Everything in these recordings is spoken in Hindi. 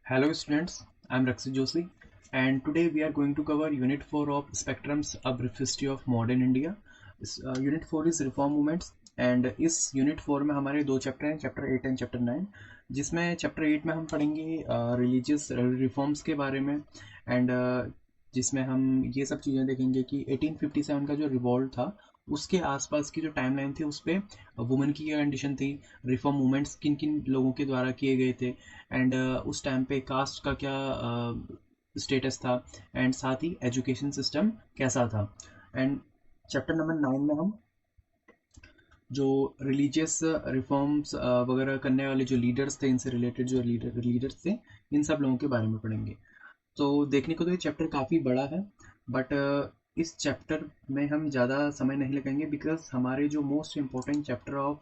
Hello students, I am Rakshit Joshi and today we are going to cover Unit 4 of Spectrum's A Brief History of Modern India. Unit 4 is Reform Movements and इस Unit 4 में हमारे दो चैप्टर हैं, चैप्टर 8 एंड चैप्टर 9, जिसमें चैप्टर 8 में हम पढ़ेंगे रिलीजियस रिफॉर्म्स के बारे में एंड जिसमें हम ये सब चीज़ें देखेंगे कि 1857 का जो रिवॉल्ट था उसके आसपास की जो टाइमलाइन थी उस पर वुमेन की क्या कंडीशन थी, रिफॉर्म मूवमेंट्स किन किन लोगों के द्वारा किए गए थे एंड उस टाइम पे कास्ट का क्या स्टेटस था एंड साथ ही एजुकेशन सिस्टम कैसा था। एंड चैप्टर नंबर 9 में हम जो रिलीजियस रिफॉर्म्स वगैरह करने वाले जो लीडर्स थे, इनसे रिलेटेड जो लीडर्स थे, इन सब लोगों के बारे में पढ़ेंगे। तो देखने को तो ये चैप्टर काफ़ी बड़ा है बट इस चैप्टर में हम ज़्यादा समय नहीं लगाएंगे बिकॉज हमारे जो most important chapter of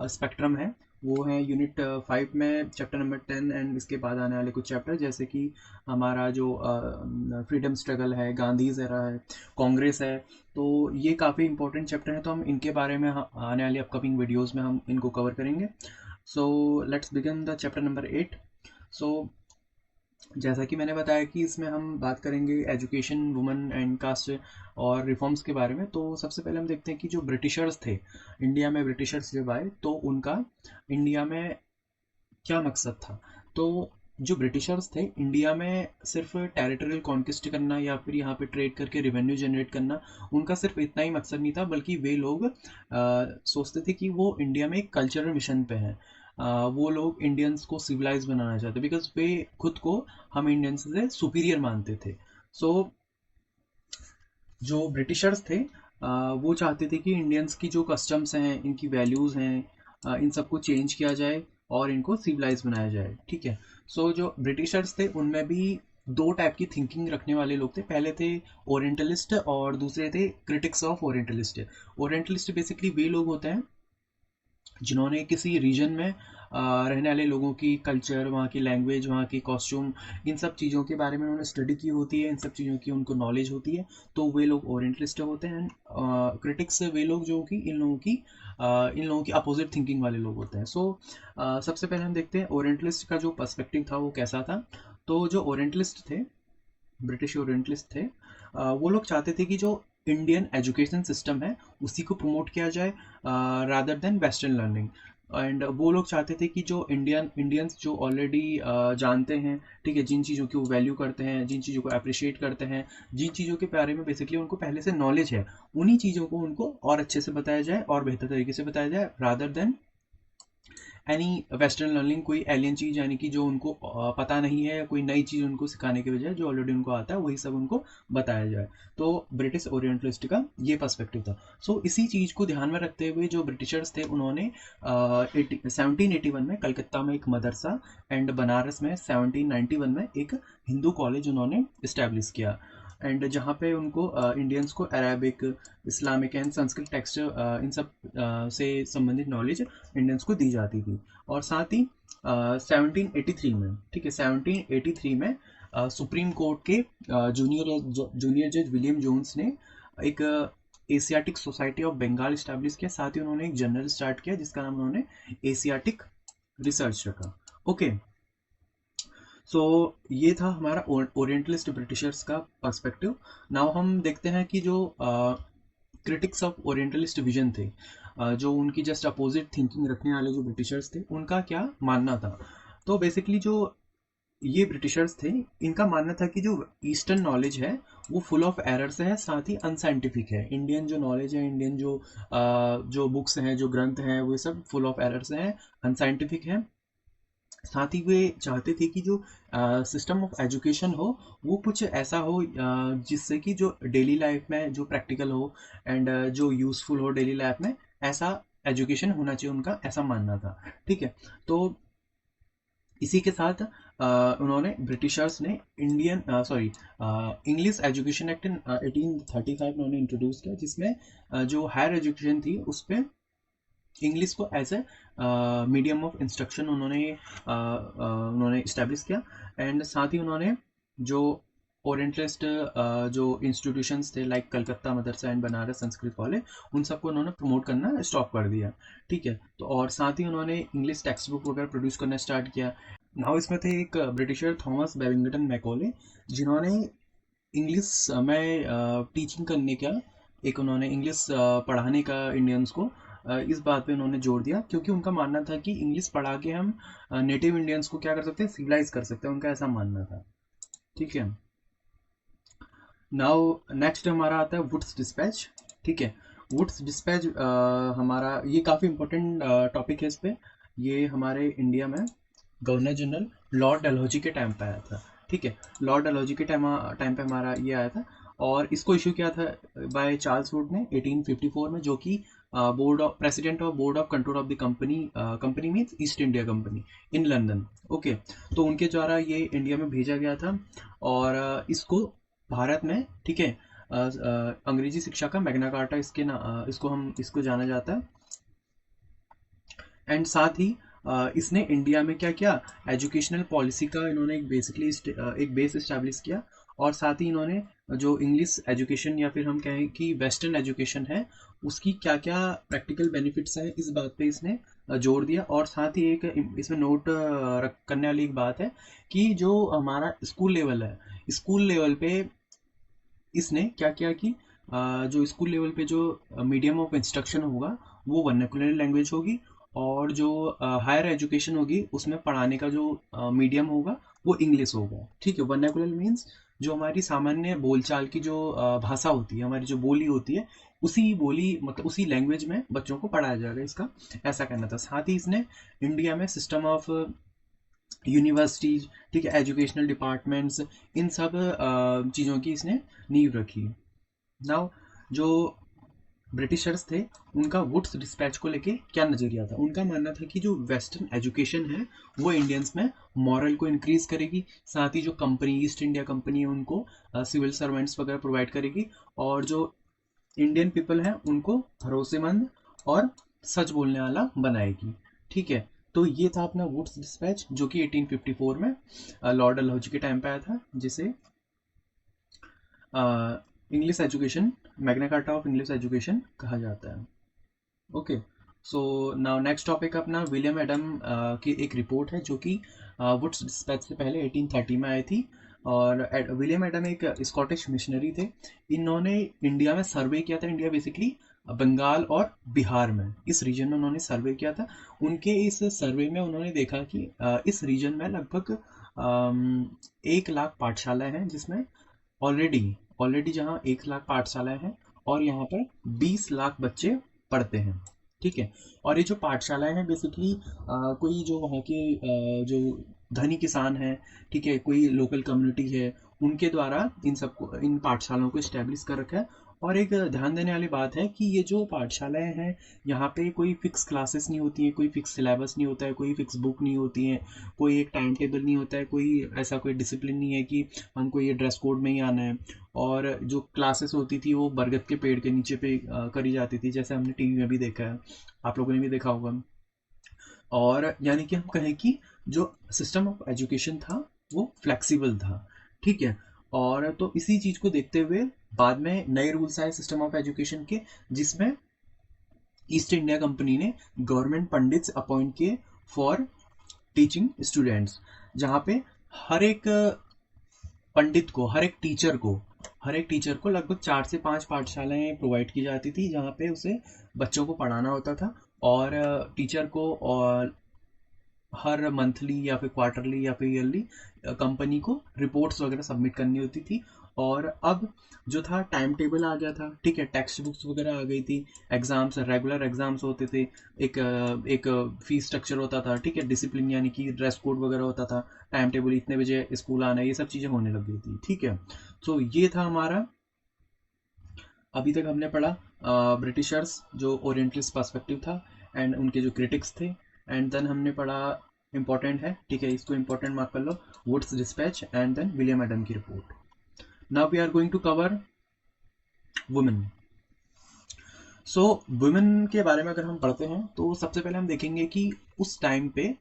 spectrum है वो है यूनिट 5 में चैप्टर नंबर 10 एंड इसके बाद आने वाले कुछ चैप्टर जैसे कि हमारा जो फ्रीडम स्ट्रगल है, गांधी ज़रा है, कांग्रेस है। तो ये काफ़ी इंपॉर्टेंट चैप्टर है तो हम इनके बारे में आने वाली अपकमिंग वीडियोज़ में हम इनको कवर करेंगे। So let's begin the chapter number 8। सो जैसा कि मैंने बताया कि इसमें हम बात करेंगे एजुकेशन, वुमेन एंड कास्ट और रिफॉर्म्स के बारे में। तो सबसे पहले हम देखते हैं कि जो ब्रिटिशर्स थे इंडिया में, ब्रिटिशर्स जब आए तो उनका इंडिया में क्या मकसद था। तो जो ब्रिटिशर्स थे इंडिया में सिर्फ टेरिटोरियल कॉन्क्विस्ट करना या फिर यहाँ पे ट्रेड करके रेवेन्यू जनरेट करना, उनका सिर्फ इतना ही मकसद नहीं था, बल्कि वे लोग सोचते थे कि वो इंडिया में एक कल्चरल मिशन पे हैं। वो लोग इंडियंस को सिविलाइज बनाना चाहते बिकॉज वे खुद को हम इंडियंस से सुपीरियर मानते थे। सो जो ब्रिटिशर्स थे वो चाहते थे कि इंडियंस की जो कस्टम्स हैं, इनकी वैल्यूज़ हैं, इन सबको चेंज किया जाए और इनको सिविलाइज बनाया जाए। ठीक है। सो जो ब्रिटिशर्स थे उनमें भी दो टाइप की थिंकिंग रखने वाले लोग थे। पहले थे ओरिएंटलिस्ट और दूसरे थे critics of orientalist. Orientalist basically वे लोग होते हैं जिन्होंने किसी रीजन में रहने वाले लोगों की कल्चर, वहाँ की लैंग्वेज, वहाँ की कॉस्ट्यूम, इन सब चीज़ों के बारे में उन्होंने स्टडी की होती है, इन सब चीज़ों की उनको नॉलेज होती है, तो वे लोग ओरिएंटलिस्ट होते हैं। क्रिटिक्स वे लोग जो कि इन लोगों की अपोजिट थिंकिंग वाले लोग होते हैं। सो सबसे पहले हम देखते हैं ओरिएंटलिस्ट का जो पर्सपेक्टिव था वो कैसा था। तो जो ओरिएंटलिस्ट थे, ब्रिटिश ओरिएंटलिस्ट थे, वो लोग चाहते थे कि जो इंडियन एजुकेशन सिस्टम है उसी को प्रमोट किया जाए rather than western learning. And वो लोग चाहते थे कि जो इंडियंस जो ऑलरेडी जानते हैं, ठीक है, जिन चीज़ों की वो वैल्यू करते हैं, जिन चीज़ों को अप्रिशिएट करते हैं, जिन चीज़ों के बारे में बेसिकली उनको पहले से नॉलेज है, उन्हीं चीज़ों को उनको और अच्छे से बताया जाए और बेहतर तरीके से बताया जाए rather than any western learning, कोई एलियन चीज़ यानी कि जो उनको पता नहीं है, कोई नई चीज़ उनको सिखाने के बजाय जो ऑलरेडी उनको आता है वही सब उनको बताया जाए। तो ब्रिटिश ओरिएंटलिस्ट का ये पर्सपेक्टिव था। सो इसी चीज़ को ध्यान में रखते हुए जो ब्रिटिशर्स थे उन्होंने 1781 में कलकत्ता में एक मदरसा एंड बनारस में 1791 में एक हिंदू कॉलेज उन्होंने इस्टेब्लिश किया एंड जहाँ पे उनको इंडियंस को Arabic, Islamic and Sanskrit text in सब से संबंधित नॉलेज इंडियंस को दी जाती थी। और साथ ही 1783 में, ठीक है, 1783 में सुप्रीम कोर्ट के जूनियर जज विलियम जोन्स ने एक Asiatic Society of Bengal establish किया। साथ ही उन्होंने एक जर्नल स्टार्ट किया जिसका नाम उन्होंने एशियाटिक रिसर्च रखा। ओके। सो ये था हमारा ओरिएंटलिस्ट ब्रिटिशर्स का पर्सपेक्टिव। नाउ हम देखते हैं कि जो क्रिटिक्स ऑफ ओरिएंटलिस्ट विजन थे, जो उनकी जस्ट अपोजिट थिंकिंग रखने वाले जो ब्रिटिशर्स थे, उनका क्या मानना था। तो बेसिकली जो ये ब्रिटिशर्स थे, इनका मानना था कि जो ईस्टर्न नॉलेज है वो फुल ऑफ एरर्स है, साथ ही अनसाइंटिफिक है। इंडियन जो नॉलेज है, इंडियन जो बुक्स हैं, जो ग्रंथ हैं, वो सब फुल ऑफ एरर्स हैं, अनसाइंटिफिक है। साथ ही वे चाहते थे कि जो सिस्टम ऑफ एजुकेशन हो वो कुछ ऐसा हो जिससे कि जो डेली लाइफ में जो प्रैक्टिकल हो एंड जो यूज़फुल हो डेली लाइफ में, ऐसा एजुकेशन होना चाहिए, उनका ऐसा मानना था। ठीक है। तो इसी के साथ उन्होंने ब्रिटिशर्स ने Indian sorry English education act in 1835 उन्होंने इंट्रोड्यूस किया, जिसमें जो हायर एजुकेशन थी उस पर इंग्लिश को as a medium of instruction उन्होंने इस्टेब्लिश किया। एंड साथ ही उन्होंने जो ओरिएंटलिस्ट जो इंस्टीट्यूशंस थे like Calcutta Madrasa and Banaras Sanskrit college, उन सबको उन्होंने प्रमोट करना स्टॉप कर दिया। ठीक है। तो और साथ ही उन्होंने इंग्लिश टेक्स्ट बुक वगैरह प्रोड्यूस करना स्टार्ट किया। नाउ इसमें थे एक ब्रिटिशर थॉमस बेबिंगटन मैकॉले, जिन्होंने इंग्लिश में टीचिंग करने का, एक उन्होंने इंग्लिश पढ़ाने का इंडियंस को, इस बात पे उन्होंने जोर दिया, क्योंकि उनका मानना था कि इंग्लिश पढ़ा के हम नेटिव इंडियंस को क्या कर सकते हैं, सिविलाइज कर सकते हैं, उनका ऐसा मानना था। ठीक है। नाउ नेक्स्ट हमारा आता है वुड्स डिस्पैच। ठीक है। वुड्स डिस्पैच हमारा ये काफ़ी इंपॉर्टेंट टॉपिक है। इस पे ये हमारे इंडिया में गवर्नर जनरल लॉर्ड डलहौजी के टाइम पे आया था। ठीक है। लॉर्ड डलहौजी के टाइम टाइम पे हमारा ये आया था, और इसको इशू किया था बाय चार्ल्स वुड ने 1854 में, जो कि board of president of board of control of the company, company means east India company in London. Okay. तो उनके द्वारा ये इंडिया में भेजा गया था, और इसको भारत में, ठीक है, अंग्रेजी शिक्षा का मैग्ना कार्टा इसको हम इसको जाना जाता है। एंड साथ ही इसने इंडिया में क्या किया, एजुकेशनल पॉलिसी का इन्होंने एक बेसिकली एक बेस इस्टेब्लिश किया, और साथ ही इन्होंने जो इंग्लिश एजुकेशन या फिर हम कहें कि वेस्टर्न एजुकेशन है, उसकी क्या क्या प्रैक्टिकल बेनिफिट्स हैं, इस बात पे इसने जोर दिया। और साथ ही एक इसमें नोट करने वाली एक बात है कि जो हमारा स्कूल लेवल है, स्कूल लेवल पे इसने क्या किया कि जो स्कूल लेवल पे जो मीडियम ऑफ इंस्ट्रक्शन होगा वो वर्नाकुलर लैंग्वेज होगी, और जो हायर एजुकेशन होगी उसमें पढ़ाने का जो मीडियम होगा वो इंग्लिश होगा। ठीक है। वर्नाकुलर मीन्स जो हमारी सामान्य बोलचाल की जो भाषा होती है, हमारी जो बोली होती है, उसी बोली मतलब उसी लैंग्वेज में बच्चों को पढ़ाया जाएगा, इसका ऐसा करना था। साथ ही इसने इंडिया में सिस्टम ऑफ यूनिवर्सिटीज, ठीक है, एजुकेशनल डिपार्टमेंट्स, इन सब चीज़ों की इसने नींव रखी। नाउ जो ब्रिटिशर्स थे, उनका वुड्स डिस्पैच को लेके क्या नज़रिया था, उनका मानना था कि जो वेस्टर्न एजुकेशन है वो इंडियंस में मॉरल को इंक्रीज करेगी, साथ ही जो कंपनी ईस्ट इंडिया कंपनी है उनको सिविल सर्वेंट्स वगैरह प्रोवाइड करेगी, और जो इंडियन पीपल है उनको भरोसेमंद और सच बोलने वाला बनाएगी। ठीक है। तो ये था अपना वुड्स डिस्पैच, जो कि 1854 में लॉर्ड डलहौजी के टाइम पे आया था, जिसे English education, Magna carta of English education कहा जाता है। Okay. So now next topic अपना विलियम एडम की एक रिपोर्ट है, जो कि वुड्स डिस्पैच से पहले 1830 में आई थी। और विलियम एडम एक स्कॉटिश मिशनरी थे। इन्होंने इंडिया में सर्वे किया था, इंडिया बेसिकली बंगाल और बिहार में, इस रीजन में उन्होंने सर्वे किया था। उनके इस सर्वे में उन्होंने देखा कि इस रीजन में लगभग 1 लाख पाठशालाएं हैं, जिसमें ऑलरेडी ऑलरेडी जहाँ 1 लाख पाठशालाएं हैं, और यहाँ पर 20 लाख बच्चे पढ़ते हैं। ठीक है। और ये जो पाठशालाएं हैं बेसिकली कोई जो वहाँ के जो धनी किसान हैं, ठीक है, कोई लोकल कम्युनिटी है, उनके द्वारा इन सबको, इन पाठशालाओं को इस्टेब्लिश कर रखा है। और एक ध्यान देने वाली बात है कि ये जो पाठशालाएं हैं, यहाँ पे कोई फिक्स क्लासेस नहीं होती है, कोई फिक्स सिलेबस नहीं होता है, कोई फिक्स बुक नहीं होती है, कोई एक टाइम टेबल नहीं होता है, कोई ऐसा कोई डिसिप्लिन नहीं है कि हमको ये ड्रेस कोड में ही आना है। और जो क्लासेस होती थी वो बरगद के पेड़ के नीचे पे करी जाती थी, जैसे हमने टीवी में भी देखा है, आप लोगों ने भी देखा होगा। और यानी कि हम कहें कि जो सिस्टम ऑफ एजुकेशन था वो फ्लेक्सिबल था। ठीक है। और तो इसी चीज को देखते हुए बाद में नए रूल्स आए सिस्टम ऑफ एजुकेशन के, जिसमें ईस्ट इंडिया कंपनी ने गवर्नमेंट पंडित्स अपॉइंट किए फॉर टीचिंग स्टूडेंट्स, जहाँ पे हर एक पंडित को, हर एक टीचर को लगभग 4 से 5 पाठशालाएं प्रोवाइड की जाती थी, जहाँ पे उसे बच्चों को पढ़ाना होता था। और टीचर को और हर मंथली या फिर क्वार्टरली या फिर ईयरली कंपनी को रिपोर्ट्स वगैरह सबमिट करनी होती थी। और अब जो था टाइम टेबल आ गया था, ठीक है, टेक्स्ट बुक्स वगैरह आ गई थी, एग्जाम्स, रेगुलर एग्जाम्स होते थे, एक फीस स्ट्रक्चर होता था, ठीक है, डिसिप्लिन यानी कि ड्रेस कोड वगैरह होता था, टाइम टेबल, इतने बजे स्कूल आना है, ये सब चीज़ें होने लग गई थी। ठीक है। तो ये था हमारा, अभी तक हमने पढ़ा ब्रिटिशर्स जो ओरिएंटलिस्ट पर्सपेक्टिव था, एंड उनके जो क्रिटिक्स थे, एंड देन हमने पढ़ा, इंपॉर्टेंट है, ठीक है, इसको इंपॉर्टेंट मार्क कर लो, Woods dispatch and then William Adam की रिपोर्ट। Now we are going to cover women. So women के बारे में अगर हम पढ़ते हैं तो सबसे पहले हम देखेंगे कि उस टाइम पे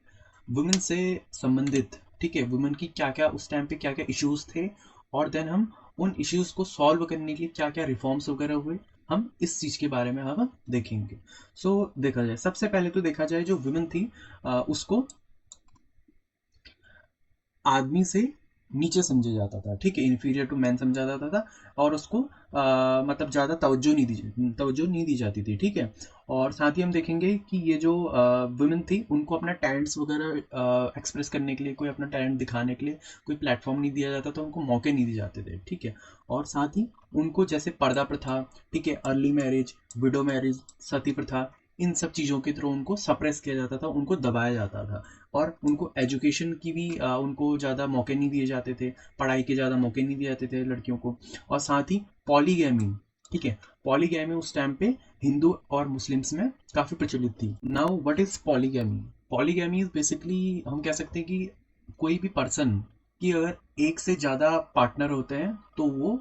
वुमेन से संबंधित, ठीक है, वुमेन की क्या क्या उस टाइम पे क्या क्या इश्यूज थे, और देन हम उन इश्यूज को सॉल्व करने के लिए क्या क्या रिफॉर्म्स वगैरह हुए, हम इस चीज के बारे में हम देखेंगे। देखा जाए, सबसे पहले तो देखा जाए जो वुमेन थी उसको आदमी से नीचे समझा जाता था, ठीक है, इन्फीरियर टू मैन समझा जाता था, और उसको मतलब ज़्यादा तवज्जो नहीं दी जाती थी, ठीक है। और साथ ही हम देखेंगे कि ये जो वुमेन थी, उनको अपना टैलेंट्स वगैरह एक्सप्रेस करने के लिए, कोई अपना टैलेंट दिखाने के लिए कोई प्लेटफॉर्म नहीं दिया जाता था, उनको मौके नहीं दिए जाते थे, ठीक है। और साथ ही उनको जैसे पर्दा प्रथा, ठीक है, अर्ली मैरिज, विडो मैरिज, सती प्रथा, इन सब चीज़ों के थ्रू उनको सप्रेस किया जाता था, उनको दबाया जाता था। और उनको एजुकेशन की भी उनको ज़्यादा मौके नहीं दिए जाते थे, पढ़ाई के ज़्यादा मौके नहीं दिए जाते थे लड़कियों को। और साथ ही पॉलीगैमी, ठीक है, पॉलीगैमी उस टाइम पे हिंदू और मुस्लिम्स में काफ़ी प्रचलित थी। Now what is polygamy? Polygamy is basically, हम कह सकते हैं कि कोई भी पर्सन की अगर एक से ज़्यादा पार्टनर होते हैं तो वो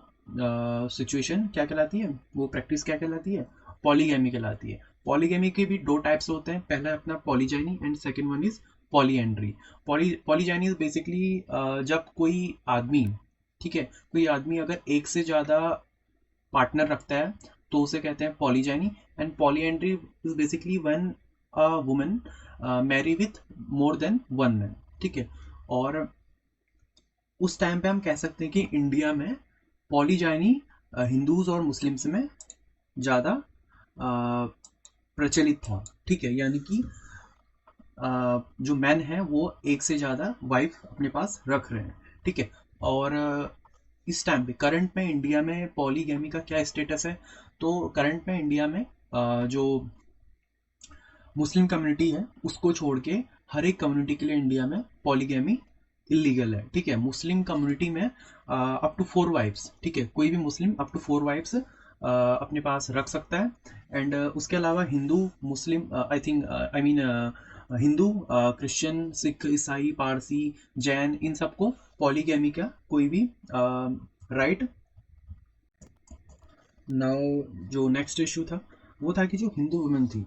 सिचुएशन क्या कहलाती है, वो प्रैक्टिस क्या कहलाती है, पॉलीगैमी कहलाती है। पॉलीगैमी के भी दो टाइप्स होते हैं, पहला अपना polygyny and second one is polyandry. Polygyny is basically जब कोई आदमी, ठीक है, कोई आदमी अगर एक से ज़्यादा पार्टनर रखता है तो उसे कहते हैं polygyny. And polyandry is basically when a woman marry with more than one man, ठीक है। और उस टाइम पे हम कह सकते हैं कि इंडिया में पॉलीजाइनी हिंदूज और मुस्लिम्स में ज़्यादा प्रचलित था, ठीक है। यानी कि जो मैन है वो एक से ज़्यादा वाइफ अपने पास रख रहे हैं, ठीक है। और इस टाइम पे करंट में इंडिया में पॉलीगैमी का क्या स्टेटस है? तो करंट में इंडिया में जो मुस्लिम कम्युनिटी है उसको छोड़ के हर एक कम्युनिटी के लिए इंडिया में पॉलीगैमी इलीगल है, ठीक है। मुस्लिम कम्युनिटी में अप टू 4 वाइफ्स, ठीक है, कोई भी मुस्लिम अप टू 4 वाइफ्स अपने पास रख सकता है। एंड उसके अलावा Hindu, Muslim, I think, I mean Hindu, Christian, Sikh, ईसाई, पारसी, जैन, इन सबको पॉलीगैमी का कोई भी राइट। नाउ जो नेक्स्ट इशू था वो था कि जो हिंदू वुमेन थी,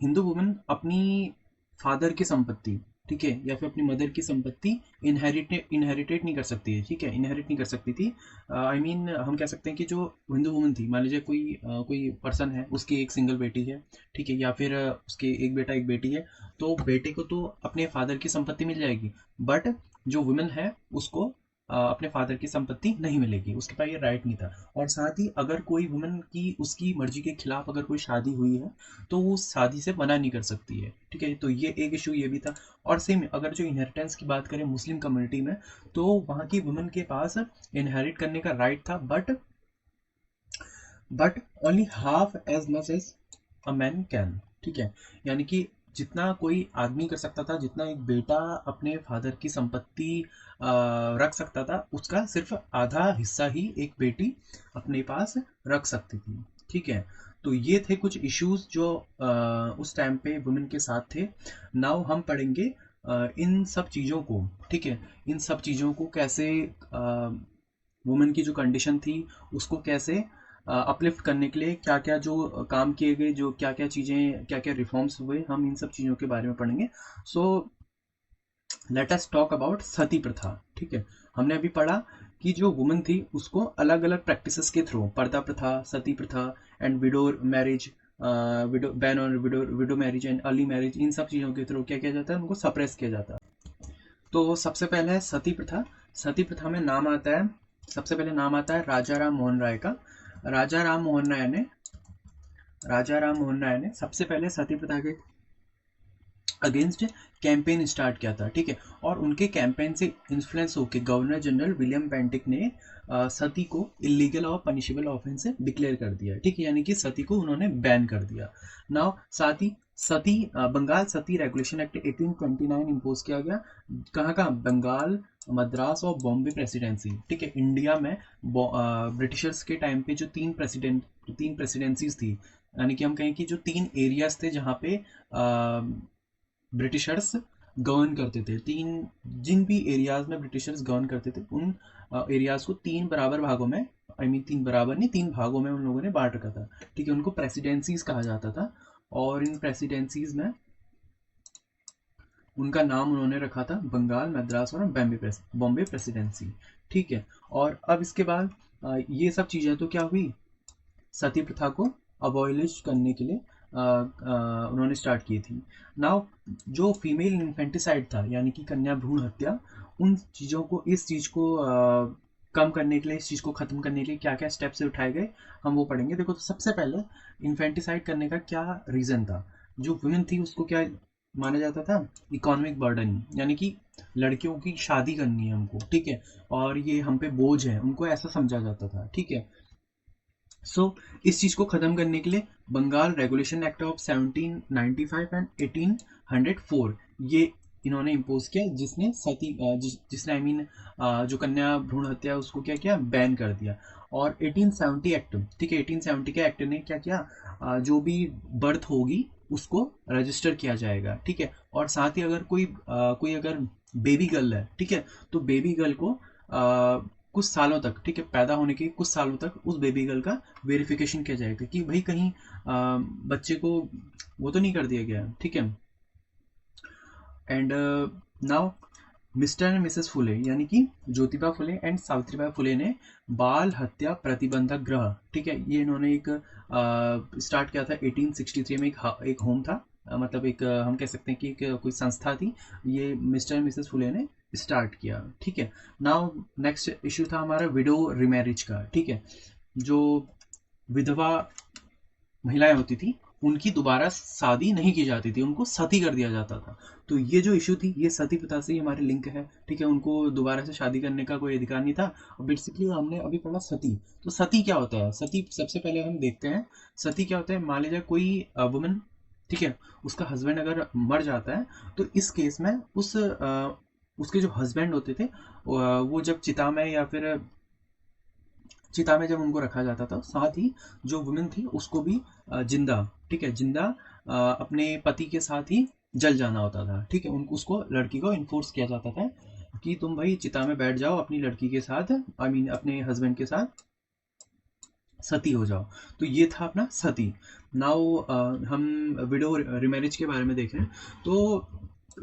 हिंदू वुमेन अपनी फादर की संपत्ति, ठीक है, या फिर अपनी मदर की संपत्ति इनहेरिटेट नहीं कर सकती है, ठीक है, इनहेरिट नहीं कर सकती थी। आई मीन हम कह सकते हैं कि जो हिंदू वुमेन थी, मान लीजिए कोई पर्सन है, उसकी एक सिंगल बेटी है, ठीक है, या फिर उसके एक बेटा एक बेटी है, तो बेटे को तो अपने फादर की संपत्ति मिल जाएगी, बट जो वुमेन है उसको अपने फादर की संपत्ति नहीं मिलेगी, उसके पास ये राइट नहीं था। और साथ ही अगर कोई वुमन की उसकी मर्जी के खिलाफ अगर कोई शादी हुई है तो वो उस शादी से मना नहीं कर सकती है, ठीक है। तो ये एक इशू ये भी था। और सेम अगर जो इनहेरिटेंस की बात करें मुस्लिम कम्युनिटी में, तो वहाँ की वुमन के पास इनहेरिट करने का राइट था, but only half as much as a man can, ठीक है। यानी कि जितना कोई आदमी कर सकता था, जितना एक बेटा अपने फादर की संपत्ति रख सकता था, उसका सिर्फ आधा हिस्सा ही एक बेटी अपने पास रख सकती थी, ठीक है। तो ये थे कुछ इश्यूज जो उस टाइम पे वुमेन के साथ थे। नाउ हम पढ़ेंगे इन सब चीज़ों को, ठीक है, इन सब चीज़ों को कैसे वुमेन की जो कंडीशन थी उसको कैसे अपलिफ्ट करने के लिए क्या क्या जो काम किए गए, जो क्या क्या चीज़ें, क्या क्या रिफॉर्म्स हुए, हम इन सब चीज़ों के बारे में पढ़ेंगे। So let us talk about sati प्रथा, ठीक है। हमने अभी पढ़ा कि जो वुमन थी उसको अलग अलग प्रैक्टिसेस के थ्रू, पर्दा प्रथा, सती प्रथा and widow marriage, widow ban और widow marriage and early marriage, इन सब चीज़ों के थ्रू क्या किया जाता है, उनको सप्रेस किया जाता है। तो सबसे पहले है सती प्रथा। सती प्रथा में नाम आता है, सबसे पहले नाम आता है राजा राम मोहन राय का। राजा राम मोहन राय ने राजा राम मोहन राय ने सबसे पहले सती प्रथा के अगेंस्ट कैंपेन स्टार्ट किया था, ठीक है। और उनके कैंपेन से इन्फ्लुएंस होकर गवर्नर जनरल विलियम बेंटिक ने सती को इलीगल और पनिशेबल ऑफेंस डिक्लेयर कर दिया, ठीक है, यानी कि सती को उन्होंने बैन कर दिया। नाउ साथ ही बंगाल सती रेगुलेशन एक्ट 1829 इम्पोज किया गया। कहाँ कहाँ? बंगाल, मद्रास और बॉम्बे प्रेसिडेंसी, ठीक है। इंडिया में ब्रिटिशर्स के टाइम पे जो तीन प्रेसिडेंसीज थी, यानी कि हम कहें कि जो 3 एरियाज थे जहाँ पे ब्रिटिशर्स गवर्न करते थे, जिन भी एरियाज में ब्रिटिशर्स गवर्न करते थे उन एरियाज को 3 बराबर भागों में, आई मीन 3 बराबर नहीं, 3 भागों में उन लोगों ने बांट रखा था, ठीक है। उनको प्रेसिडेंसीज कहा जाता था और इन प्रेसिडेंसीज में उनका नाम उन्होंने रखा था बंगाल, मद्रास और बॉम्बे प्रेसिडेंसी, ठीक है। और अब इसके बाद ये सब चीज़ें तो क्या हुई, सती प्रथा को अबॉलिश करने के लिए उन्होंने स्टार्ट की थी। नाउ जो फीमेल इन्फेंटिसाइड था, यानी कि कन्या भ्रूण हत्या, उन चीज़ों को, इस चीज़ को कम करने के लिए, इस चीज़ को ख़त्म करने के लिए क्या क्या स्टेप्स उठाए गए, हम वो पढ़ेंगे। देखो, तो सबसे पहले इन्फेंटिसाइड करने का क्या रीज़न था। जो वुमेन थी उसको क्या माना जाता था, इकोनॉमिक बर्डन, यानी कि लड़कियों की शादी करनी है हमको, ठीक है, और ये हम पे बोझ है, उनको ऐसा समझा जाता था, ठीक है। इस चीज को खत्म करने के लिए Bengal regulation act of 1795 and 1804 ये इन्होंने इम्पोज किया, जिसने सती जिसने आई मीन जो कन्या भ्रूण हत्या उसको क्या किया, बैन कर दिया। और 1870 एक्ट, ठीक है, 1870 के एक्ट ने क्या किया, जो भी बर्थ होगी उसको रजिस्टर किया जाएगा, ठीक है। और साथ ही अगर कोई अगर बेबी गर्ल है, ठीक है, तो बेबी गर्ल को कुछ सालों तक, ठीक है, पैदा होने के कुछ सालों तक उस बेबी गर्ल का वेरिफिकेशन किया जाएगा कि भाई कहीं बच्चे को वो तो नहीं कर दिया गया, ठीक है। And now Mr and Mrs Phule, यानी कि ज्योतिबा फुले एंड सावित्रीबाई फुले ने बाल हत्या प्रतिबंधक गृह, ठीक है, ये इन्होंने एक स्टार्ट किया था 1863 में। एक होम था, मतलब एक हम कह सकते हैं कि एक कोई संस्था थी, ये मिस्टर एंड मिसेस फुले ने स्टार्ट किया, ठीक है। नाउ नेक्स्ट इश्यू था हमारा विडो रिमैरिज का, ठीक है। जो विधवा महिलाएं होती थी उनकी दोबारा शादी नहीं की जाती थी, उनको सती कर दिया जाता था। तो ये जो इशू थी ये सती प्रथा से ही हमारे लिंक है, ठीक है, उनको दोबारा से शादी करने का कोई अधिकार नहीं था। और बेसिकली हमने अभी पढ़ा सती। तो सती क्या होता है, सती सबसे पहले हम देखते हैं सती क्या होता है। मान लीजिए कोई वुमन, ठीक है, उसका हस्बैंड अगर मर जाता है, तो इस केस में उसके जो हस्बैंड होते थे वो जब चिता में जब उनको रखा जाता था, साथ ही जो वुमेन थी उसको भी जिंदा, ठीक है, जिंदा अपने पति के साथ ही जल जाना होता था, ठीक है। उनको उसको लड़की को इन्फोर्स किया जाता था कि तुम भाई चिता में बैठ जाओ अपनी लड़की के साथ, आई मीन अपने हस्बैंड के साथ सती हो जाओ। तो ये था अपना सती। नाउ हम विडो रिमैरिज के बारे में देखें तो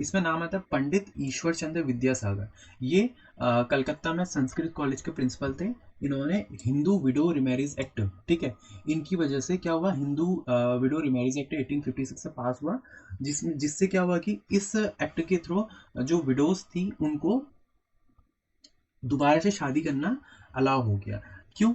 इसमें नाम आता है पंडित ईश्वर चंद्र विद्यासागर। ये कलकत्ता में संस्कृत कॉलेज के प्रिंसिपल थे। इन्होंने हिंदू विडो रिमैरिज एक्ट, ठीक है, इनकी वजह से क्या हुआ, हिंदू विडो रिमैरिज एक्ट 1856 से पास हुआ, जिससे क्या हुआ कि इस एक्ट के थ्रू जो विडोज थी उनको दोबारा से शादी करना अलाउ हो गया। क्यों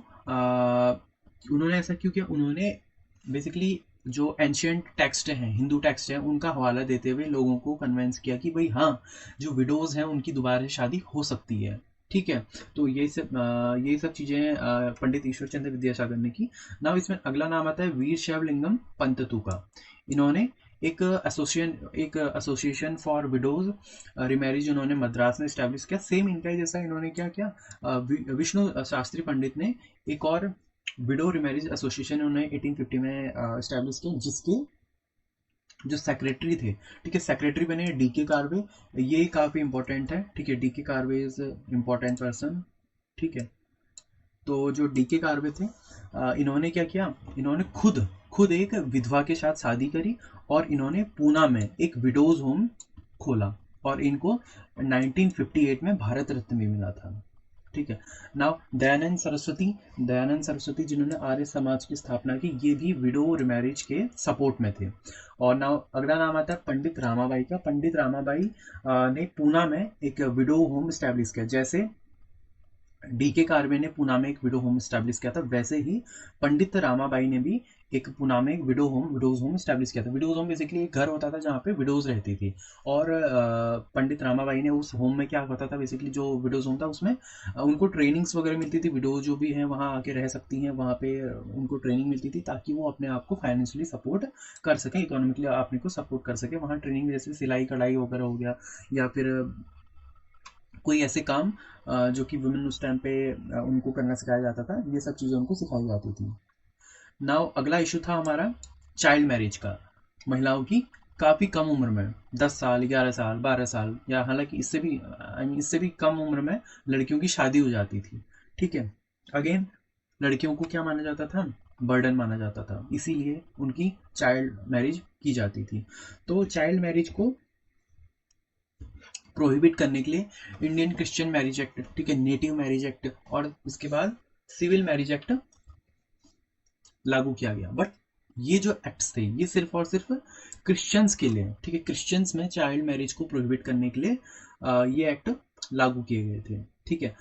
उन्होंने ऐसा क्यों किया, उन्होंने बेसिकली जो एंशियंट टेक्स्ट हैं, हिंदू टेक्स्ट हैं, उनका हवाला देते हुए लोगों को कन्विंस किया कि भाई हाँ, जो विडोज हैं उनकी दोबारा से शादी हो सकती है, ठीक है। तो यही सब चीजें पंडित ईश्वर चंद्र विद्यासागर ने की। नाउ इसमें अगला नाम आता है वीर शैवलिंगम पंततु का। इन्होंने एक एसोसिएशन फॉर विडोज रिमैरिज उन्होंने मद्रास में स्टैब्लिश किया। सेम इनका ही जैसा इन्होंने क्या किया, विष्णु शास्त्री पंडित ने एक और विडो रिमैरिज एसोसिएशन उन्होंने 1850 में स्टैब्लिश किया, जिसके जो सेक्रेटरी थे, ठीक है, सेक्रेटरी बने डी के कार्वे। ये काफी इंपॉर्टेंट है, ठीक है, डी के कार्वे इज इंपॉर्टेंट पर्सन, ठीक है। तो जो डी के कार्वे थे, इन्होंने क्या किया, इन्होंने खुद एक विधवा के साथ शादी करी और इन्होंने पूना में एक विडोज होम खोला और इनको 1958 में भारत रत्न भी मिला था, ठीक है। नाउ दयानंद सरस्वती जिन्होंने आर्य समाज की स्थापना की, ये भी विडो रिमैरिज के सपोर्ट में थे। और नाउ अगला नाम आता है पंडित रामाबाई का। पंडित रामाबाई ने पूना में एक विडो होम स्टैब्लिश किया। जैसे डी के कार्वे ने पुणे में एक विडो होम स्टैब्लिश किया था, वैसे ही पंडित रामाबाई ने भी एक पुणे में एक विडोज होम स्टैब्लिश किया था। विडोज होम बेसिकली एक घर होता था जहाँ पे विडोज रहती थी। और पंडित रामाबाई ने उस होम में क्या होता था, बेसिकली जो विडोज होम था उसमें उनको ट्रेनिंग्स वगैरह मिलती थी। विडोज जो भी हैं वहाँ आके रह सकती हैं, वहाँ पे उनको ट्रेनिंग मिलती थी ताकि वो अपने आप को फाइनेंशियली सपोर्ट कर सकें, इकोनॉमिकली अपने को सपोर्ट कर सके। वहाँ ट्रेनिंग जैसे सिलाई कढ़ाई वगैरह हो गया, या फिर कोई ऐसे काम जो कि वुमेन उस टाइम पे उनको करना सिखाया जाता था, ये सब चीज़ें उनको सिखाई जाती थी। नाउ अगला इशू था हमारा चाइल्ड मैरिज का। महिलाओं की काफ़ी कम उम्र में 10 साल 11 साल 12 साल, या हालांकि इससे भी इससे भी कम उम्र में लड़कियों की शादी हो जाती थी, ठीक है। अगेन लड़कियों को क्या माना जाता था, बर्डन माना जाता था, इसीलिए उनकी चाइल्ड मैरिज की जाती थी। तो चाइल्ड मैरिज को प्रोहिबिट करने के लिए इंडियन क्रिश्चियन मैरिज एक्ट, ठीक है, नेटिव मैरिज एक्ट और उसके बाद सिविल मैरिज एक्ट लागू किया गया। बट ये जो एक्ट्स थे ये सिर्फ और सिर्फ क्रिश्चियंस के लिए, ठीक है, क्रिश्चियंस में चाइल्ड मैरिज को प्रोहिबिट करने के लिए ये एक्ट लागू किए गए थे। ठीक है,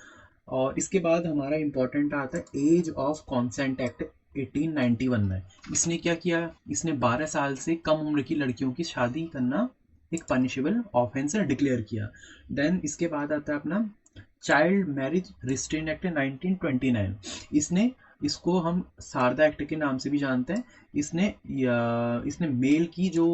और इसके बाद हमारा इम्पोर्टेंट आता है एज ऑफ कॉन्सेंट एक्ट 1891 में। इसने क्या किया, इसने 12 साल से कम उम्र की लड़कियों की शादी करना एक पनिशेबल ऑफेंस डिक्लेयर किया। देन इसके बाद आता है अपना चाइल्ड मैरिज रिस्ट्रेन एक्ट 1929। इसने इसको हम शारदा एक्ट के नाम से भी जानते हैं। इसने मेल की जो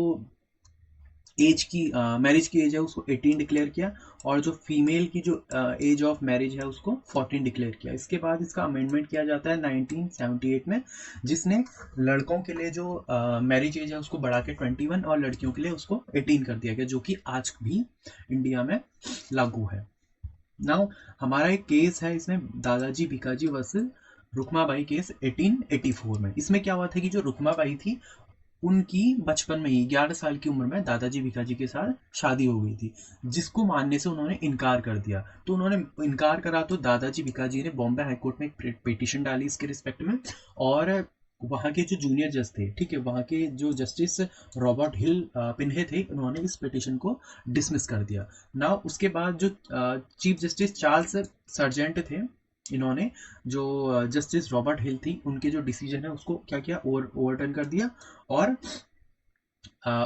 एज की मैरिज की एज है उसको 18 डिक्लेयर किया, और जो फीमेल की जो एज ऑफ मैरिज है उसको 14 डिक्लेयर किया। इसके बाद इसका अमेंडमेंट किया जाता है 1978 में, जिसने लड़कों के लिए जो मैरिज एज है उसको बढ़ा के 21 और लड़कियों के लिए उसको 18 कर दिया गया, जो कि आज भी इंडिया में लागू है। नाउ हमारा एक केस है इसमें, दादाजी भिकाजी वर्सेस रुक्माबाई केस 1884 में। इसमें क्या हुआ था कि जो रुक्माबाई थी उनकी बचपन में ही 11 साल की उम्र में दादाजी भिकाजी के साथ शादी हो गई थी, जिसको मानने से उन्होंने इनकार कर दिया। तो उन्होंने इनकार करा तो दादाजी भिकाजी ने बॉम्बे हाईकोर्ट में एक पिटीशन डाली इसके रिस्पेक्ट में, और वहाँ के जो जूनियर जज थे, ठीक है, वहाँ के जो जस्टिस रॉबर्ट हिल पिन्हे थे, उन्होंने इस पिटीशन को डिसमिस कर दिया ना। उसके बाद जो चीफ जस्टिस चार्ल्स सर्जेंट थे, इन्होंने जो जस्टिस रॉबर्ट हिल थी उनके जो डिसीजन है उसको क्या किया, ओवरटर्न कर दिया, और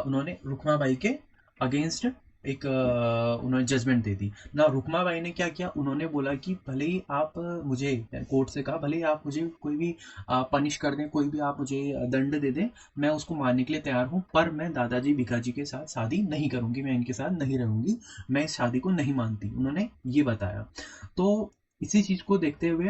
उन्होंने रुक्माबाई के अगेंस्ट एक उन्होंने जजमेंट दे दी ना। रुक्माबाई ने क्या किया, उन्होंने बोला कि भले ही आप मुझे, कोर्ट से कहा भले ही आप मुझे कोई भी पनिश कर दें, कोई भी आप मुझे दंड दे दें, मैं उसको मानने के लिए तैयार हूँ, पर मैं दादाजी भिकाजी के साथ शादी नहीं करूँगी, मैं इनके साथ नहीं रहूँगी, मैं इस शादी को नहीं मानती, उन्होंने ये बताया। तो इसी चीज़ को देखते हुए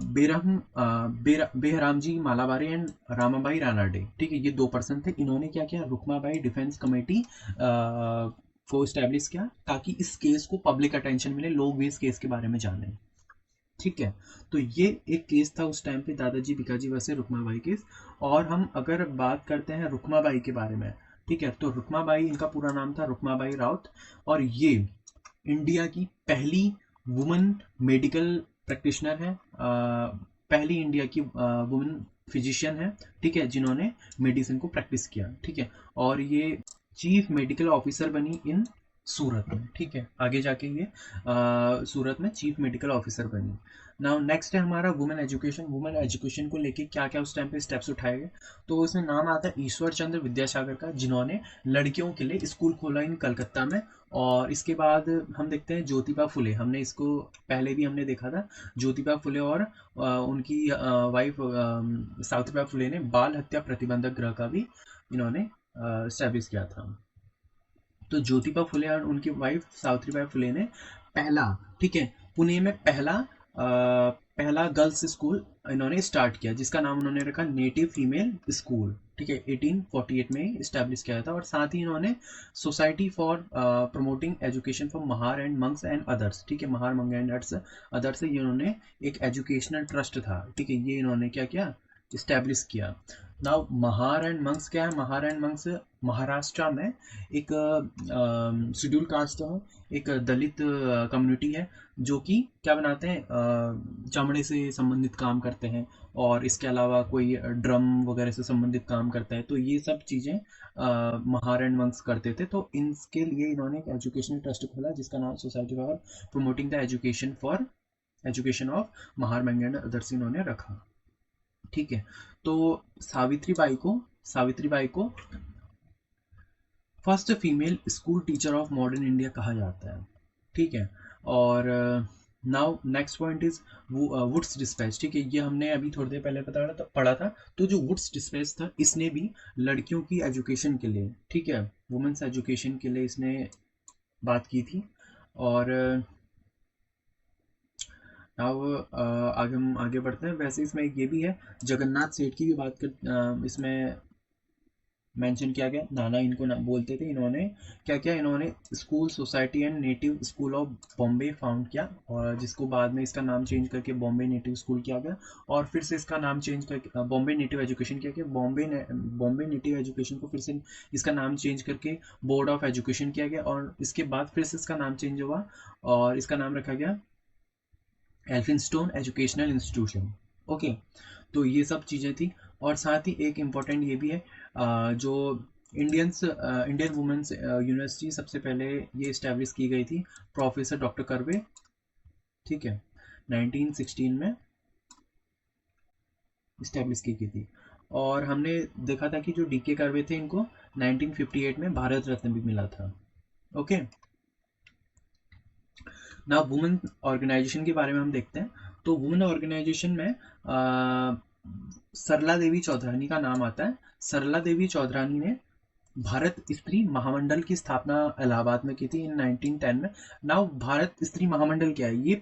बेहराम जी मालाबारी एंड रामाबाई रानाडे, ठीक है, ये 2 पर्सन थे। इन्होंने क्या किया, रुक्माबाई डिफेंस कमेटी को स्टैब्लिश किया ताकि इस केस को पब्लिक अटेंशन मिले, लोग भी इस केस के बारे में जाने। ठीक है, तो ये एक केस था उस टाइम पे, दादाजी भिकाजी वर्सेस रुक्माबाई केस। और हम अगर बात करते हैं रुक्माबाई के बारे में, ठीक है, तो रुक्माबाई, इनका पूरा नाम था रुक्माबाई राउत, और ये इंडिया की पहली वुमन मेडिकल प्रैक्टिशनर है, पहली इंडिया की वुमन फिजिशियन है, ठीक है, जिन्होंने मेडिसिन को प्रैक्टिस किया। ठीक है, और ये चीफ मेडिकल ऑफिसर बनी इन सूरत में। ठीक है, आगे जाके ये सूरत में चीफ मेडिकल ऑफिसर बनी। नाउ नेक्स्ट है हमारा वुमेन एजुकेशन। वुमेन एजुकेशन को लेके क्या क्या उस टाइम पे स्टेप्स उठाए गए, तो उसमें नाम आता है ईश्वर चंद्र विद्यासागर का, जिन्होंने लड़कियों के लिए स्कूल खोला इन कलकत्ता में। और इसके बाद हम देखते हैं ज्योतिबा फुले, हमने इसको पहले भी हमने देखा था। ज्योतिबा फुले और उनकी वाइफ सावित्रीबाई फुले ने बाल हत्या प्रतिबंधक गृह का भी इन्होंने स्टैब्लिश किया था। तो ज्योतिबा फुले और उनकी वाइफ सावित्रीबाई फुले ने पहला, ठीक है, पुणे में पहला गर्ल्स स्कूल इन्होंने स्टार्ट किया, जिसका नाम उन्होंने रखा नेटिव फीमेल स्कूल। ठीक है, 1848 में इस्टेब्लिश किया था। और साथ ही इन्होंने society for promoting education for Mahar and monks and others, ठीक है, महार मंग एंड अदर्स, ये इन्होंने एक एजुकेशनल ट्रस्ट था, ठीक है, ये इन्होंने क्या किया, इस्टेब्लिश किया। नाउ महार एंड मंक्स क्या है, महार एंड मंक्स महाराष्ट्र में एक शेड्यूल कास्ट है, एक दलित कम्युनिटी है, जो कि क्या बनाते हैं, चमड़े से संबंधित काम करते हैं, और इसके अलावा कोई ड्रम वगैरह से संबंधित काम करता है। तो ये सब चीज़ें महार एंड मंक्स करते थे। तो इनके लिए इन्होंने एक एजुकेशनल ट्रस्ट खोला, जिसका नाम society for promoting the education of Mahar मंग एंड अदर्स इन्होंने रखा। ठीक है, तो सावित्रीबाई को first female school teacher of modern India कहा जाता है। ठीक है, और now next point is Woods dispatch. ठीक है, ये हमने अभी थोड़ी देर पहले पढ़ा था। तो जो वुड्स डिस्पैच था, इसने भी लड़कियों की एजुकेशन के लिए, ठीक है, वुमेन्स एजुकेशन के लिए इसने बात की थी। और अब आगे हम आगे बढ़ते हैं। वैसे इसमें ये भी है, जगन्नाथ सेठ की भी बात कर इसमें मेंशन किया गया। नाना इनको ना बोलते थे। इन्होंने क्या किया, इन्होंने school society and native school of Bombay found किया, और जिसको बाद में इसका नाम चेंज करके बॉम्बे नेटिव स्कूल किया गया, और फिर से इसका नाम चेंज करके बॉम्बे नेटिव एजुकेशन किया गया। बॉम्बे नेटिव एजुकेशन को फिर से इसका नाम चेंज करके बोर्ड ऑफ एजुकेशन किया गया, और इसके बाद फिर से इसका नाम चेंज हुआ और इसका नाम रखा गया एल्फिंस्टोन एजुकेशनल इंस्टीट्यूशन। ओके, तो ये सब चीज़ें थी। और साथ ही एक इम्पॉर्टेंट ये भी है, जो इंडियन वुमेन्स यूनिवर्सिटी सबसे पहले ये इस्टेब्लिश की गई थी प्रोफेसर डॉक्टर कर्वे, ठीक है, 1916 में इस्टेब्लिश की गई थी। और हमने देखा था कि जो डीके कर्वे थे इनको 1958 में भारत रत्न भी मिला था। ओके, ना वुमेन ऑर्गेनाइजेशन के बारे में हम देखते हैं। तो वुमेन ऑर्गेनाइजेशन में सरला देवी चौधरानी का नाम आता है। सरला देवी चौधरानी ने भारत स्त्री महामंडल की स्थापना इलाहाबाद में की थी इन 1910 में। नाउ भारत स्त्री महामंडल क्या है? ये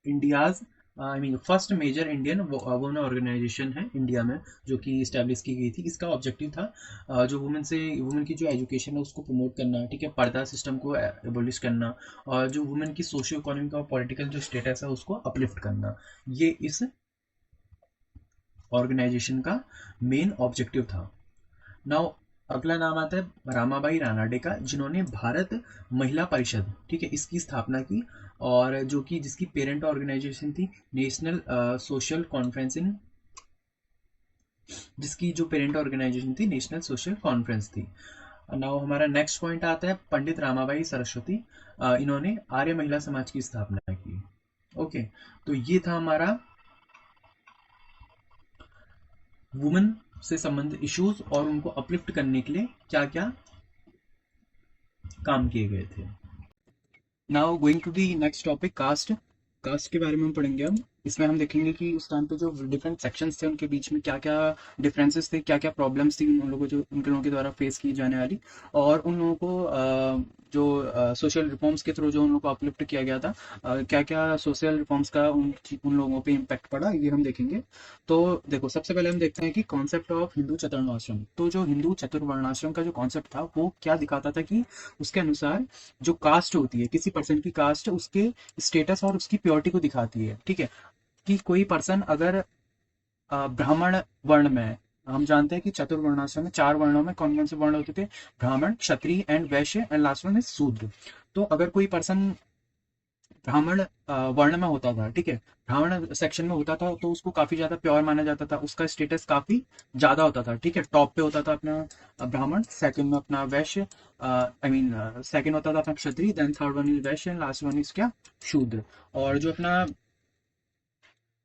India's I mean first major Indian women organisation है इंडिया में, जो कि इस्टेब्लिश की गई थी। इसका ऑब्जेक्टिव था जो वुमेन की जो एजुकेशन है उसको प्रमोट करना, ठीक है, पर्दा सिस्टम को एबोलिश करना, और जो वुमेन की सोशियो इकोनॉमिक और पॉलिटिकल जो स्टेटस है उसको अपलिफ्ट करना। ये इस ऑर्गेनाइजेशन का मेन ऑब्जेक्टिव था। नाउ अगला नाम आता है रामाबाई रानाडे का, जिन्होंने भारत महिला परिषद, ठीक है, इसकी स्थापना की, और जो कि जिसकी पेरेंट ऑर्गेनाइजेशन थी नेशनल सोशल कॉन्फ्रेंस इन, जिसकी जो पेरेंट ऑर्गेनाइजेशन थी नेशनल सोशल कॉन्फ्रेंस थी। नाउ हमारा नेक्स्ट पॉइंट आता है पंडित रामाबाई सरस्वती। इन्होंने आर्य महिला समाज की स्थापना की। ओके, तो ये था हमारा वुमेन से संबंधित इश्यूज और उनको अपलिफ्ट करने के लिए क्या क्या काम किए गए थे। Now going to the next topic, caste. Caste के बारे में हम पढ़ेंगे। हम इसमें हम देखेंगे कि उस टाइम पे जो डिफरेंट सेक्शंस थे उनके बीच में क्या क्या डिफरेंसेस थे, क्या क्या प्रॉब्लम्स थी उन लोगों उनके लोगों के द्वारा फेस की जाने वाली, और उन लोगों को जो सोशल रिफॉर्म्स के थ्रू जो उन लोगों को अपलिफ्ट किया गया था, क्या क्या सोशल रिफॉर्म्स का उन लोगों पे इम्पैक्ट पड़ा, ये हम देखेंगे। तो देखो, सबसे पहले हम देखते हैं कि कॉन्सेप्ट ऑफ हिंदू चतुर्वर्णाश्रम। तो जो हिंदू चतुर्वर्णाश्रम का जो कॉन्सेप्ट था वो क्या दिखाता था कि उसके अनुसार जो कास्ट होती है, किसी पर्सन की कास्ट उसके स्टेटस और उसकी प्योरिटी को दिखाती है, ठीक है। कि कोई पर्सन अगर ब्राह्मण वर्ण में है, हम जानते हैं कि चतुर्वर्णाश्रम में 4 वर्णों में कौन कौन से वर्ण होते थे? ब्राह्मण, क्षत्रिय and Vysya, and last one is शूद्र। तो अगर कोई पर्सन ब्राह्मण वर्ण में होता था, ठीक है, ब्राह्मण सेक्शन में होता था, तो उसको काफी ज्यादा प्योर माना जाता था, उसका स्टेटस काफी ज्यादा होता था, ठीक है। टॉप पे होता था अपना ब्राह्मण, सेकंड में अपना वैश्य, आई मीन सेकंड होता था अपना क्षत्रिय, then third one is Vysya, last one is क्या? शूद्र। और जो अपना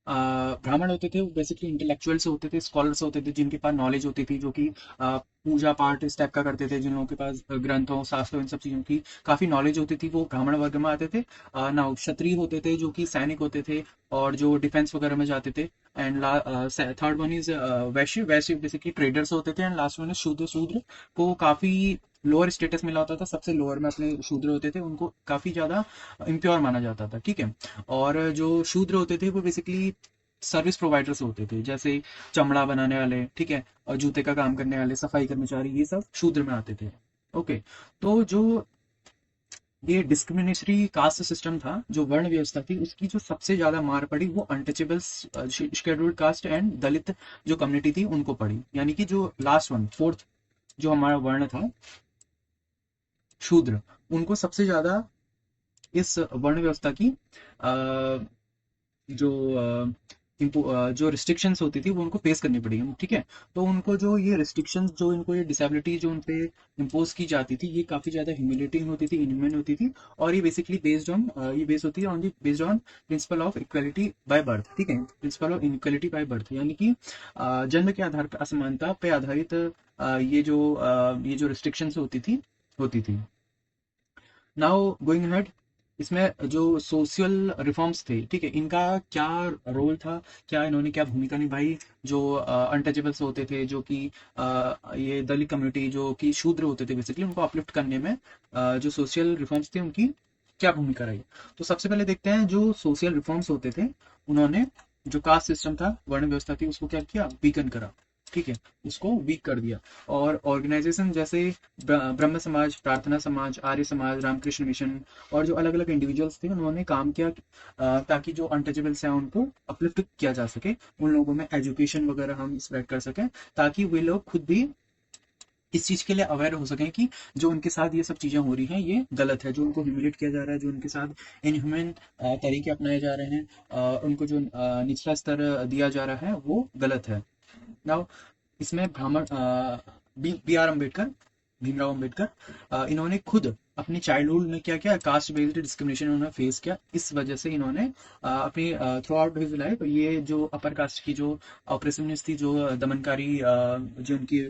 ब्राह्मण होते थे वो बेसिकली इंटेलेक्चुअल्स होते थे, स्कॉलर्स होते थे, जिनके पास नॉलेज होती थी, जो कि पूजा पाठ इस टाइप का करते थे, जिन लोगों के पास ग्रंथों शास्त्रों इन सब चीज़ों की काफ़ी नॉलेज होती थी, वो ब्राह्मण वर्ग में आते थे। नाउ क्षत्रिय होते थे जो कि सैनिक होते थे और जो डिफेंस वगैरह में जाते थे। And third one is Vysya. Vysya basically traders होते थे। एंड लास्ट वन इज शूद्र। शूद्र को काफ़ी लोअर स्टेटस मिला होता था, सबसे लोअर में अपने शूद्र होते थे, उनको काफ़ी ज़्यादा इम्प्योर माना जाता था, ठीक है। और जो शूद्र होते थे वो बेसिकली सर्विस प्रोवाइडर्स होते थे, जैसे चमड़ा बनाने वाले, ठीक है, और जूते का काम करने वाले, सफाई कर्मचारी, ये सब शूद्र में आते थे। ओके, तो जो ये डिस्क्रिमिनेटरी कास्ट सिस्टम था, जो वर्ण व्यवस्था थी, उसकी जो सबसे ज्यादा मार पड़ी वो अनटचेबल्स, शेड्यूल्ड कास्ट एंड दलित जो कम्युनिटी थी उनको पड़ी। यानी कि जो लास्ट वन, फोर्थ जो हमारा वर्ण था, शूद्र, उनको सबसे ज्यादा इस वर्ण व्यवस्था की जो जो रिस्ट्रिक्शंस होती थी वो उनको फेस करनी पड़ी, ठीक है। तो उनको जो ये रिस्ट्रिक्शंस, जो इनको ये डिसेबिलिटी जो उन पे इम्पोज की जाती थी, ये काफ़ी ज़्यादा ह्यूमिलेटिंग होती थी, इनह्यूमन होती थी। और ये बेसिकली बेस्ड ऑन, ये बेस होती है on the based on principle of equality by birth, ठीक है, principle of inequality by birth, यानी कि जन्म के आधार पर असमानता पे आधारित ये जो रिस्ट्रिक्शंस होती थी। नाउ गोइंग अहेड, इसमें जो सोशल रिफॉर्म्स थे, ठीक है, इनका क्या रोल था, क्या इन्होंने क्या भूमिका निभाई? जो अनटचेबल्स होते थे, जो कि ये दलित कम्युनिटी जो कि शूद्र होते थे, बेसिकली उनको अपलिफ्ट करने में जो सोशल रिफॉर्म्स थे उनकी क्या भूमिका रही? तो सबसे पहले देखते हैं जो सोशल रिफॉर्म्स होते थे, उन्होंने जो कास्ट सिस्टम था, वर्ण व्यवस्था थी, उसको क्या किया? वीकन करा, ठीक है, उसको वीक कर दिया। और ऑर्गेनाइजेशन जैसे ब्रह्म समाज, प्रार्थना समाज, आर्य समाज, रामकृष्ण मिशन, और जो अलग अलग इंडिविजुअल्स थे, उन्होंने काम किया ताकि जो अनटचेबल्स हैं उनको अपलिफ्ट किया जा सके, उन लोगों में एजुकेशन वगैरह हम स्प्रेड कर सकें, ताकि वे लोग खुद भी इस चीज के लिए अवेयर हो सकें कि जो उनके साथ ये सब चीजें हो रही हैं ये गलत है, जो उनको ह्यूमिलेट किया जा रहा है, जो उनके साथ इनह्यूमन तरीके अपनाए जा रहे हैं, उनको जो निचला स्तर दिया जा रहा है वो गलत है। नाउ इसमें ब्राह्मण बी आर अम्बेडकर, भीमराव अंबेडकर, इन्होंने खुद अपने चाइल्डहुड में क्या किया, कास्ट बेस्ड डिस्क्रिमिनेशन इन्होंने फेस किया। इस वजह से इन्होंने अपनी थ्रू आउट हिज लाइफ ये जो अपर कास्ट की जो ऑपरेशनिस्ट थी, जो दमनकारी जो उनकी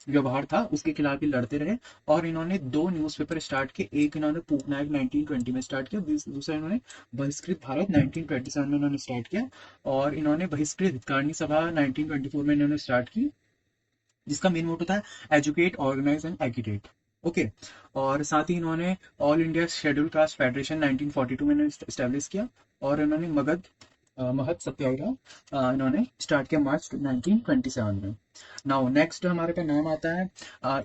व्यवहार था, उसके खिलाफ ही लड़ते रहे। और इन्होंने दो न्यूज़पेपर स्टार्ट किए, एक इन्होंने पूपनायक 1920 में स्टार्ट किया, दूसरा इन्होंने बहिष्कृत भारत 1927 में इन्होंने स्टार्ट किया। और इन्होंने बहिष्कृत हितकारिणी सभा 1924 में इन्होंने स्टार्ट की, जिसका मेन मोटो था एजुकेट, ऑर्गेनाइज एंड एगिटेट। ओके। और साथ ही इन्होंने all India schedule caste federation 1942 में इस्टेब्लिश किया। और इन्होंने महत सत्याग्रह इन्होंने स्टार्ट किया मार्च 1927 में। नाउ नेक्स्ट हमारे का नाम आता है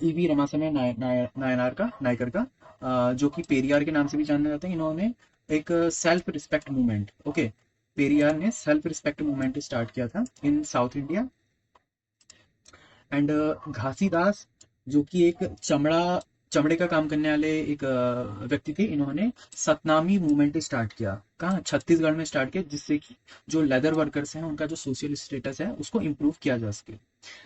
ईवी रमासमे नायनार का, नायकर का, जो कि पेरियार के नाम से भी जाने जाते हैं। इन्होंने एक self respect movement, okay, Periyar ने सेल्फ रिस्पेक्ट मूवमेंट स्टार्ट किया था इन साउथ इंडिया। एंड घासीदास, जो कि एक चमड़े का काम करने वाले एक व्यक्ति थे, इन्होंने सतनामी मूवमेंट स्टार्ट किया। कहाँ? छत्तीसगढ़ में स्टार्ट किया, जिससे कि जो लेदर वर्कर्स हैं उनका जो सोशल स्टेटस है उसको इम्प्रूव किया जा सके।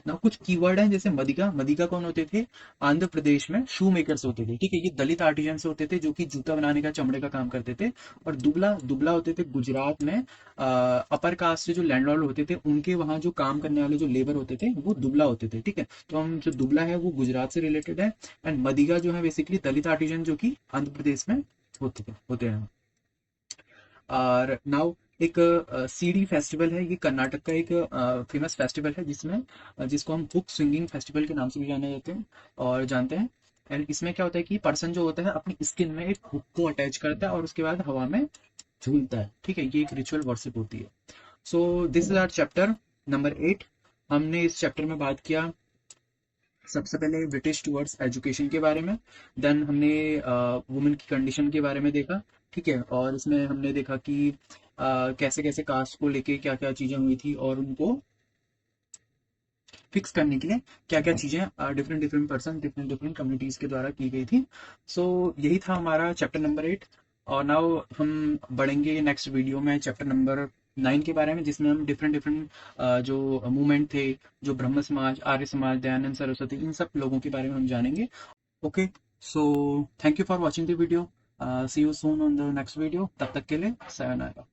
ना कुछ कीवर्ड हैं, जैसे मदिगा। मदिगा कौन होते थे? आंध्र प्रदेश में शू मेकर्स होते थे, ठीक है, ये दलित आर्टिजन्स होते थे जो कि जूता बनाने का, चमड़े का काम करते थे। और दुबला दुबला होते थे गुजरात में, अपर कास्ट से जो लैंडलॉर्ड होते थे उनके वहाँ जो काम करने वाले जो लेबर होते थे वो दुबला होते थे, ठीक है। तो हम जो दुबला है वो गुजरात से रिलेटेड है। एंड मदिगा जो है बेसिकली दलित आर्टिजन जो कि आंध्र प्रदेश में होते हैं। और नाउ एक सीडी फेस्टिवल है, ये कर्नाटक का एक फेमस फेस्टिवल है, जिसको हम हुक स्विंगिंग फेस्टिवल के नाम से भी जाने जाते हैं और जानते हैं। एंड इसमें क्या होता है कि पर्सन जो होता है अपनी स्किन में एक हुक को अटैच करता है और उसके बाद हवा में झूलता है, ठीक है, ये एक रिचुअल वर्शिप होती है। So this is our chapter number 8। हमने इस चैप्टर में बात किया सबसे पहले ब्रिटिश टूवर्ड्स एजुकेशन के बारे में, देन हमने वुमेन की कंडीशन के बारे में देखा, ठीक है। और इसमें हमने देखा कि कैसे कैसे कास्ट को लेके क्या क्या चीजें हुई थी और उनको फिक्स करने के लिए क्या क्या चीजें different different person, different different communities के द्वारा की गई थी। सो यही था हमारा चैप्टर नंबर 8। और नाउ हम बढ़ेंगे नेक्स्ट वीडियो में चैप्टर नंबर 9 के बारे में, जिसमें हम डिफरेंट डिफरेंट जो मूवमेंट थे, जो ब्रह्म समाज, आर्य समाज, दयानंद सरस्वती, इन सब लोगों के बारे में हम जानेंगे। Okay, so thank you for watching the video. See you soon on the next video. तब तक के लिए sayonara।